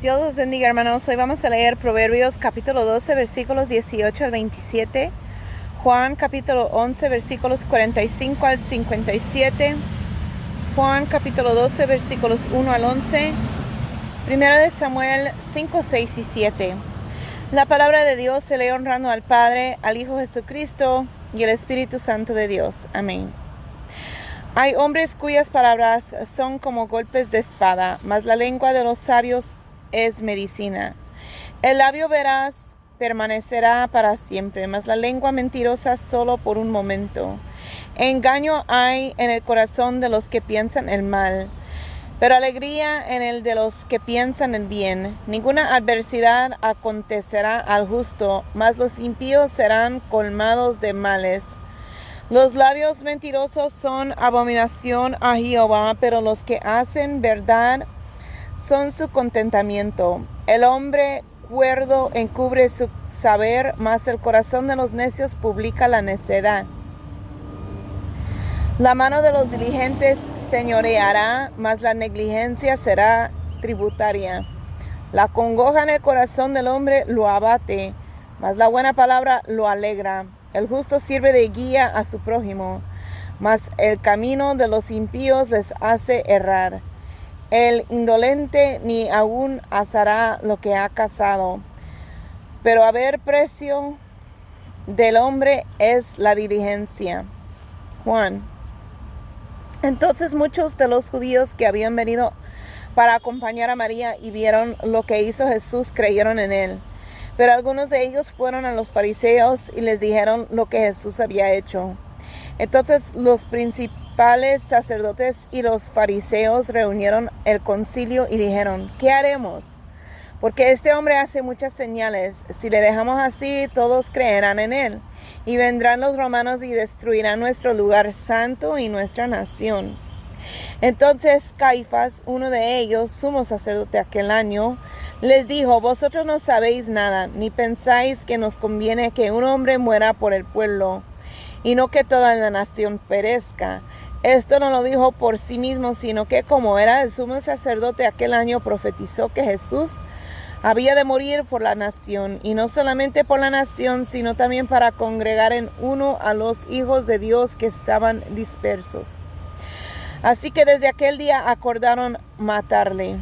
Dios los bendiga, hermanos. Hoy vamos a leer Proverbios capítulo 12, versículos 18 al 27, Juan capítulo 11, versículos 45 al 57, Juan capítulo 12, versículos 1 al 11, Primero de Samuel 5, 6 y 7. La palabra de Dios se lee honrando al Padre, al Hijo Jesucristo y al Espíritu Santo de Dios. Amén. Hay hombres cuyas palabras son como golpes de espada, mas la lengua de los sabios es medicina. El labio veraz permanecerá para siempre, mas la lengua mentirosa solo por un momento. Engaño hay en el corazón de los que piensan el mal, pero alegría en el de los que piensan el bien. Ninguna adversidad acontecerá al justo, mas los impíos serán colmados de males. Los labios mentirosos son abominación a Jehová, pero los que hacen verdad son su contentamiento. El hombre cuerdo encubre su saber, mas el corazón de los necios publica la necedad. La mano de los diligentes señoreará, mas la negligencia será tributaria. La congoja en el corazón del hombre lo abate, mas la buena palabra lo alegra. El justo sirve de guía a su prójimo, mas el camino de los impíos les hace errar. El indolente ni aún asará lo que ha cazado, pero a ver precio del hombre es la diligencia. Juan. Entonces muchos de los judíos que habían venido para acompañar a María y vieron lo que hizo Jesús, creyeron en él. Pero algunos de ellos fueron a los fariseos y les dijeron lo que Jesús había hecho. Entonces los principales sacerdotes y los fariseos reunieron el concilio y dijeron: ¿qué haremos? Porque este hombre hace muchas señales. Si le dejamos así, todos creerán en él. Y vendrán los romanos y destruirán nuestro lugar santo y nuestra nación. Entonces Caifás, uno de ellos, sumo sacerdote aquel año, les dijo: vosotros no sabéis nada, ni pensáis que nos conviene que un hombre muera por el pueblo, y no que toda la nación perezca. Esto no lo dijo por sí mismo, sino que como era el sumo sacerdote aquel año, profetizó que Jesús había de morir por la nación, y no solamente por la nación, sino también para congregar en uno a los hijos de Dios que estaban dispersos. Así que desde aquel día acordaron matarle.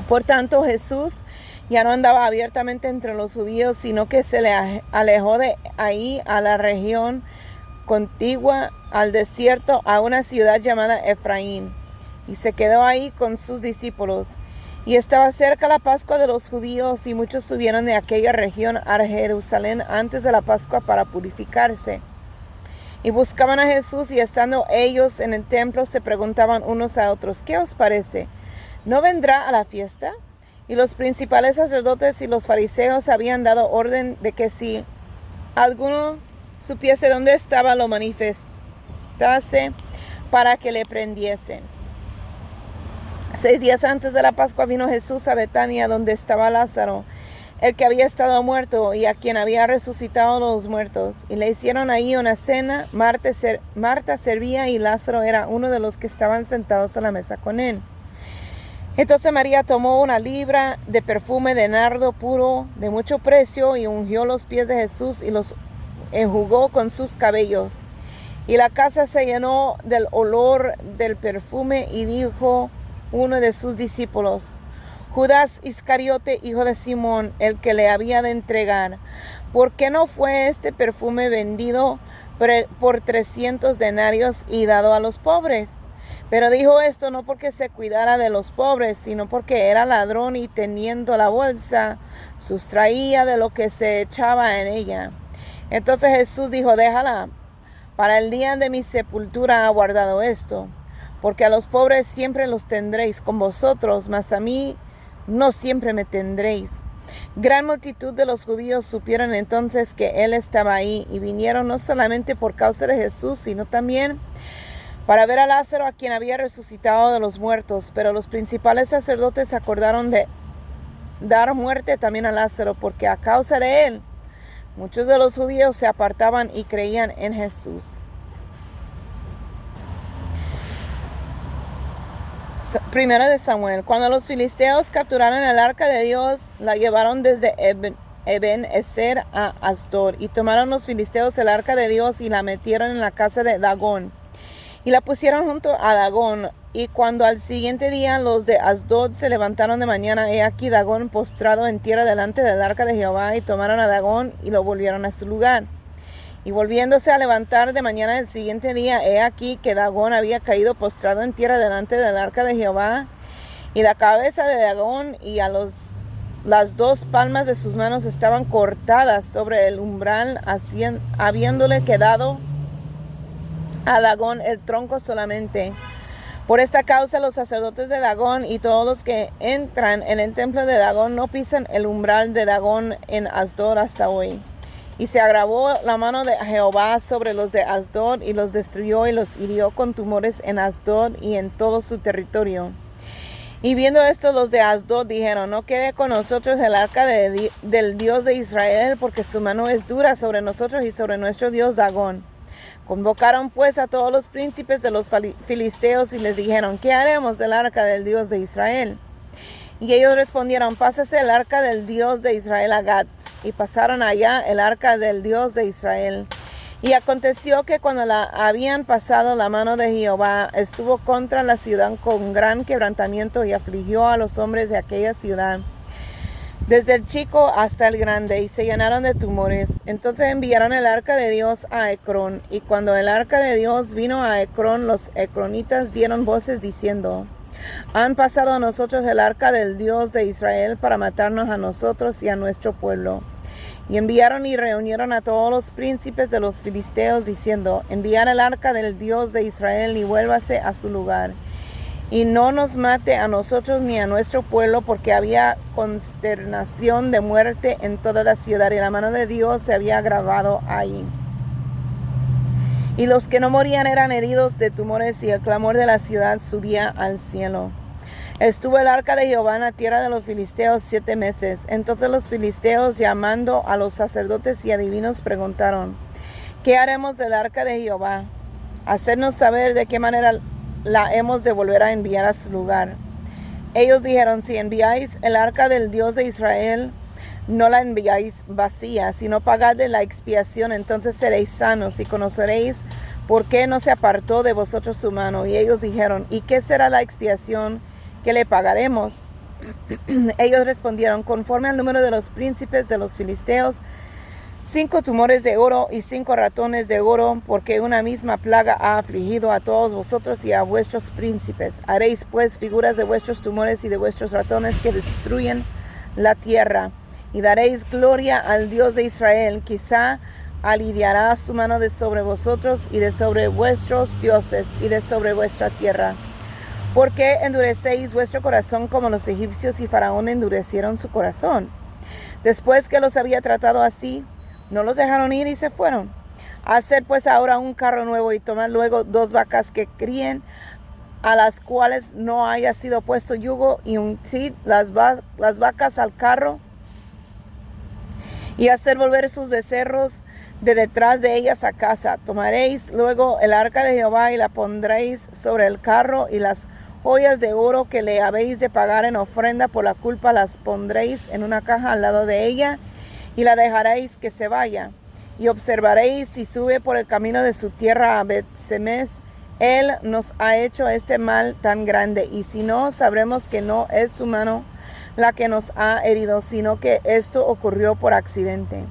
Por tanto, Jesús ya no andaba abiertamente entre los judíos, sino que se le alejó de ahí a la región contigua al desierto, a una ciudad llamada Efraín, y se quedó ahí con sus discípulos. Y estaba cerca la Pascua de los judíos, y muchos subieron de aquella región a Jerusalén antes de la Pascua para purificarse. Y buscaban a Jesús, y estando ellos en el templo se preguntaban unos a otros: ¿qué os parece? ¿No vendrá a la fiesta? Y los principales sacerdotes y los fariseos habían dado orden de que si alguno supiese dónde estaba, lo manifestase para que le prendiesen. 6 días antes de la Pascua vino Jesús a Betania, donde estaba Lázaro, el que había estado muerto y a quien había resucitado los muertos. Y le hicieron ahí una cena. Marta servía y Lázaro era uno de los que estaban sentados a la mesa con él. Entonces María tomó una libra de perfume de nardo puro de mucho precio y ungió los pies de Jesús y los enjugó con sus cabellos. Y la casa se llenó del olor del perfume. Y dijo uno de sus discípulos, Judas Iscariote, hijo de Simón, el que le había de entregar: ¿por qué no fue este perfume vendido por 300 denarios y dado a los pobres? Pero dijo esto no porque se cuidara de los pobres, sino porque era ladrón, y teniendo la bolsa, sustraía de lo que se echaba en ella. Entonces Jesús dijo: déjala, para el día de mi sepultura ha guardado esto. Porque a los pobres siempre los tendréis con vosotros, mas a mí no siempre me tendréis. Gran multitud de los judíos supieron entonces que él estaba ahí, y vinieron no solamente por causa de Jesús, sino también para ver a Lázaro, a quien había resucitado de los muertos. Pero los principales sacerdotes acordaron de dar muerte también a Lázaro, porque a causa de él muchos de los judíos se apartaban y creían en Jesús. Primera de Samuel. Cuando los filisteos capturaron el arca de Dios, la llevaron desde Eben-Ezer a Asdod. Y tomaron los filisteos el arca de Dios y la metieron en la casa de Dagón. Y la pusieron junto a Dagón. Y cuando al siguiente día los de Asdod se levantaron de mañana, he aquí Dagón postrado en tierra delante del arca de Jehová. Y tomaron a Dagón y lo volvieron a su lugar. Y volviéndose a levantar de mañana del siguiente día, he aquí que Dagón había caído postrado en tierra delante del arca de Jehová. Y la cabeza de Dagón y las dos palmas de sus manos estaban cortadas sobre el umbral, habiéndole quedado a Dagón el tronco solamente. Por esta causa los sacerdotes de Dagón y todos los que entran en el templo de Dagón no pisan el umbral de Dagón en Asdod hasta hoy. Y se agravó la mano de Jehová sobre los de Asdod y los destruyó y los hirió con tumores en Asdod y en todo su territorio. Y viendo esto los de Asdod dijeron, no quede con nosotros el arca del Dios de Israel, porque su mano es dura sobre nosotros y sobre nuestro Dios Dagón. Convocaron pues a todos los príncipes de los filisteos y les dijeron, ¿qué haremos del arca del Dios de Israel? Y ellos respondieron, pásase el arca del Dios de Israel a Gat. Y pasaron allá el arca del Dios de Israel. Y aconteció que cuando la habían pasado, la mano de Jehová estuvo contra la ciudad con gran quebrantamiento y afligió a los hombres de aquella ciudad, desde el chico hasta el grande, y se llenaron de tumores. Entonces enviaron el arca de Dios a Ecrón. Y cuando el arca de Dios vino a Ecrón, los ecronitas dieron voces diciendo, han pasado a nosotros el arca del Dios de Israel para matarnos a nosotros y a nuestro pueblo. Y enviaron y reunieron a todos los príncipes de los filisteos, diciendo, enviad el arca del Dios de Israel y vuélvase a su lugar. Y no nos mate a nosotros ni a nuestro pueblo, porque había consternación de muerte en toda la ciudad, y la mano de Dios se había agravado ahí. Y los que no morían eran heridos de tumores, y el clamor de la ciudad subía al cielo. Estuvo el arca de Jehová en la tierra de los filisteos 7 meses. Entonces los filisteos, llamando a los sacerdotes y adivinos, preguntaron, ¿qué haremos del arca de Jehová? Hacednos saber de qué manera la hemos de volver a enviar a su lugar. Ellos dijeron, si enviáis el arca del Dios de Israel, no la enviáis vacía, sino pagadle la expiación, entonces seréis sanos y conoceréis por qué no se apartó de vosotros su mano. Y ellos dijeron, ¿y qué será la expiación que le pagaremos? Ellos respondieron, conforme al número de los príncipes de los filisteos, 5 tumores de oro y 5 ratones de oro, porque una misma plaga ha afligido a todos vosotros y a vuestros príncipes. Haréis pues figuras de vuestros tumores y de vuestros ratones que destruyen la tierra. Y daréis gloria al Dios de Israel. Quizá aliviará su mano de sobre vosotros y de sobre vuestros dioses y de sobre vuestra tierra. ¿Por qué endurecéis vuestro corazón como los egipcios y Faraón endurecieron su corazón? Después que los había tratado así, no los dejaron ir y se fueron. Haced pues ahora un carro nuevo y tomad luego 2 vacas que críen, a las cuales no haya sido puesto yugo, y uncid las vacas al carro y hacer volver sus becerros de detrás de ellas a casa. Tomaréis luego el arca de Jehová y la pondréis sobre el carro, y las joyas de oro que le habéis de pagar en ofrenda por la culpa las pondréis en una caja al lado de ella, y la dejaréis que se vaya. Y observaréis si sube por el camino de su tierra a Bet-Semes. Él nos ha hecho este mal tan grande, y si no, sabremos que no es su mano la que nos ha herido, sino que esto ocurrió por accidente.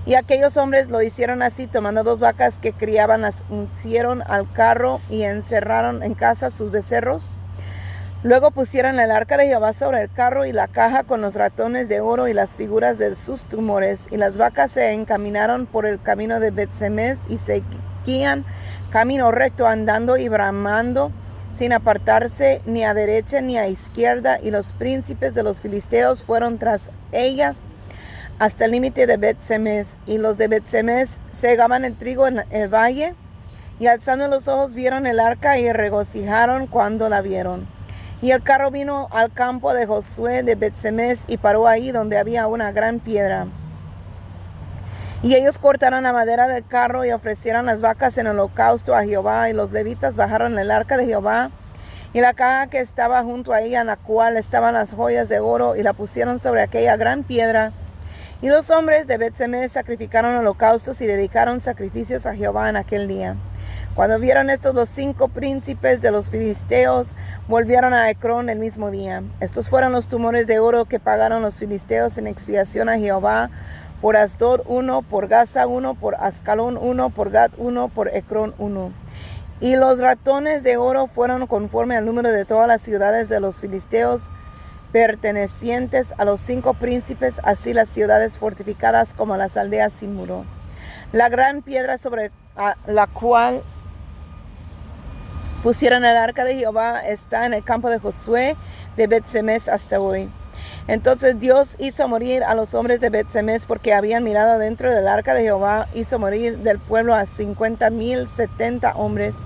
Y aquellos hombres lo hicieron así, tomando 2 vacas que criaban, las uncieron al carro y encerraron en casa sus becerros. Luego pusieron el arca de Jehová sobre el carro y la caja con los ratones de oro y las figuras de sus tumores. Y las vacas se encaminaron por el camino de Bet-Semes y seguían camino recto, andando y bramando, sin apartarse ni a derecha ni a izquierda. Y los príncipes de los filisteos fueron tras ellas hasta el límite de Bet-Semes. Y los de Bet-Semes segaban el trigo en el valle, y alzando los ojos vieron el arca y regocijaron cuando la vieron. Y el carro vino al campo de Josué de Bet-Semes y paró ahí donde había una gran piedra. Y ellos cortaron la madera del carro y ofrecieron las vacas en holocausto a Jehová. Y los levitas bajaron el arca de Jehová y la caja que estaba junto a ella, en la cual estaban las joyas de oro, y la pusieron sobre aquella gran piedra. Y los hombres de Bet-Semes sacrificaron holocaustos y dedicaron sacrificios a Jehová en aquel día. Cuando vieron estos los 5 príncipes de los filisteos, volvieron a Ecrón el mismo día. Estos fueron los tumores de oro que pagaron los filisteos en expiación a Jehová: por Asdod 1, por Gaza 1, por Ascalón 1, por Gat 1, por Ecrón 1. Y los ratones de oro fueron conforme al número de todas las ciudades de los filisteos pertenecientes a los 5 príncipes, así las ciudades fortificadas como las aldeas sin muro. La gran piedra sobre la cual pusieron el arca de Jehová está en el campo de Josué de Bet-Semes hasta hoy. Entonces Dios hizo morir a los hombres de Bet-Semes porque habían mirado dentro del arca de Jehová. Hizo morir del pueblo a 50,070 hombres.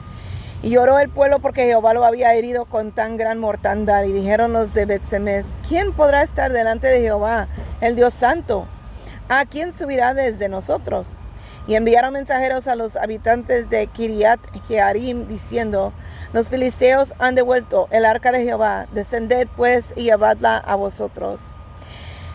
Y lloró el pueblo porque Jehová lo había herido con tan gran mortandad. Y dijeron los de Bet-Semes: ¿quién podrá estar delante de Jehová, el Dios santo? ¿A quién subirá desde nosotros? Y enviaron mensajeros a los habitantes de Kiriat Jearim, diciendo: los filisteos han devuelto el arca de Jehová, descended pues y llevadla a vosotros.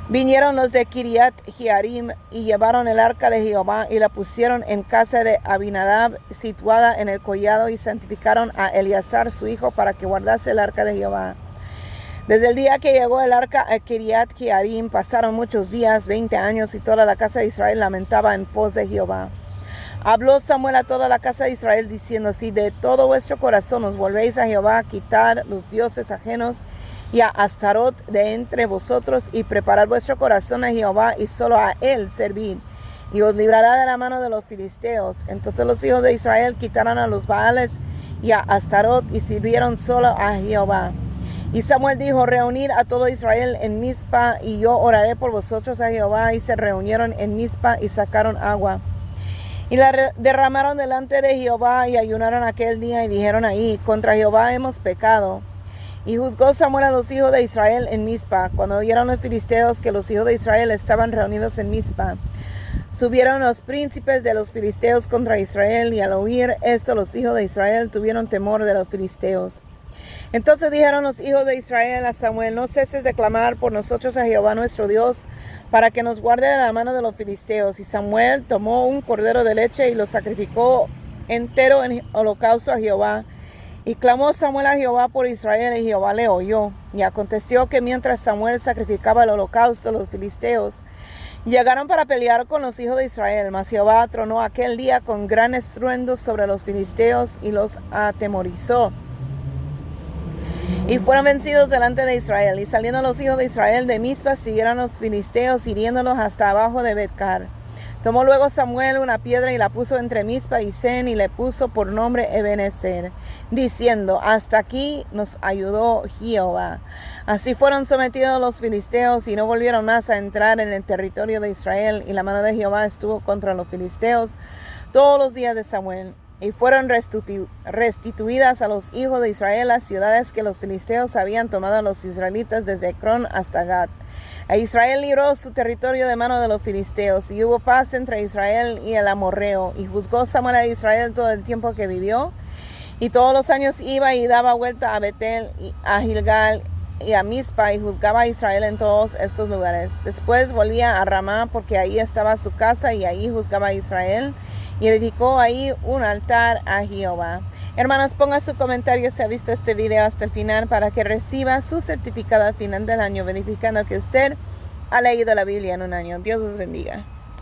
Vinieron los de Kiriat Jearim y llevaron el arca de Jehová y la pusieron en casa de Abinadab, situada en el collado, y santificaron a Eleazar su hijo para que guardase el arca de Jehová. Desde el día que llegó el arca a Kiriat Jearim pasaron muchos días, 20 años, y toda la casa de Israel lamentaba en pos de Jehová. Habló Samuel a toda la casa de Israel diciendo: si de todo vuestro corazón os volvéis a Jehová, quitar los dioses ajenos y a Astarot de entre vosotros, y preparad vuestro corazón a Jehová y solo a él servir, y os librará de la mano de los filisteos. Entonces los hijos de Israel quitaron a los Baales y a Astarot y sirvieron solo a Jehová. Y Samuel dijo: reunid a todo Israel en Mizpa, y yo oraré por vosotros a Jehová. Y se reunieron en Mizpa y sacaron agua, y la derramaron delante de Jehová, y ayunaron aquel día, y dijeron ahí: contra Jehová hemos pecado. Y juzgó Samuel a los hijos de Israel en Mizpa. Cuando oyeron los filisteos que los hijos de Israel estaban reunidos en Mizpa, subieron los príncipes de los filisteos contra Israel, y al oír esto los hijos de Israel tuvieron temor de los filisteos. Entonces dijeron los hijos de Israel a Samuel: no ceses de clamar por nosotros a Jehová nuestro Dios, para que nos guarde de la mano de los filisteos. Y Samuel tomó un cordero de leche y lo sacrificó entero en holocausto a Jehová. Y clamó Samuel a Jehová por Israel, y Jehová le oyó. Y aconteció que mientras Samuel sacrificaba el holocausto, los filisteos llegaron para pelear con los hijos de Israel. Mas Jehová tronó aquel día con gran estruendo sobre los filisteos y los atemorizó, y fueron vencidos delante de Israel. Y saliendo los hijos de Israel de Mizpa, siguieron los filisteos, hiriéndolos hasta abajo de Bet-car. Tomó luego Samuel una piedra y la puso entre Mizpa y Sen, y le puso por nombre Ebenezer, diciendo: hasta aquí nos ayudó Jehová. Así fueron sometidos los filisteos, y no volvieron más a entrar en el territorio de Israel. Y la mano de Jehová estuvo contra los filisteos todos los días de Samuel. Y fueron restituidas a los hijos de Israel las ciudades que los filisteos habían tomado a los israelitas desde Ecrón hasta Gat. E Israel libró su territorio de mano de los filisteos, y hubo paz entre Israel y el amorreo. Y juzgó Samuel a Israel todo el tiempo que vivió, y todos los años iba y daba vuelta a Betel, y a Gilgal y a Mizpa, y juzgaba a Israel en todos estos lugares. Después volvía a Ramá, porque ahí estaba su casa, y ahí juzgaba a Israel, y edificó ahí un altar a Jehová. Hermanos, ponga su comentario si ha visto este video hasta el final, para que reciba su certificado al final del año, verificando que usted ha leído la Biblia en un año. Dios los bendiga.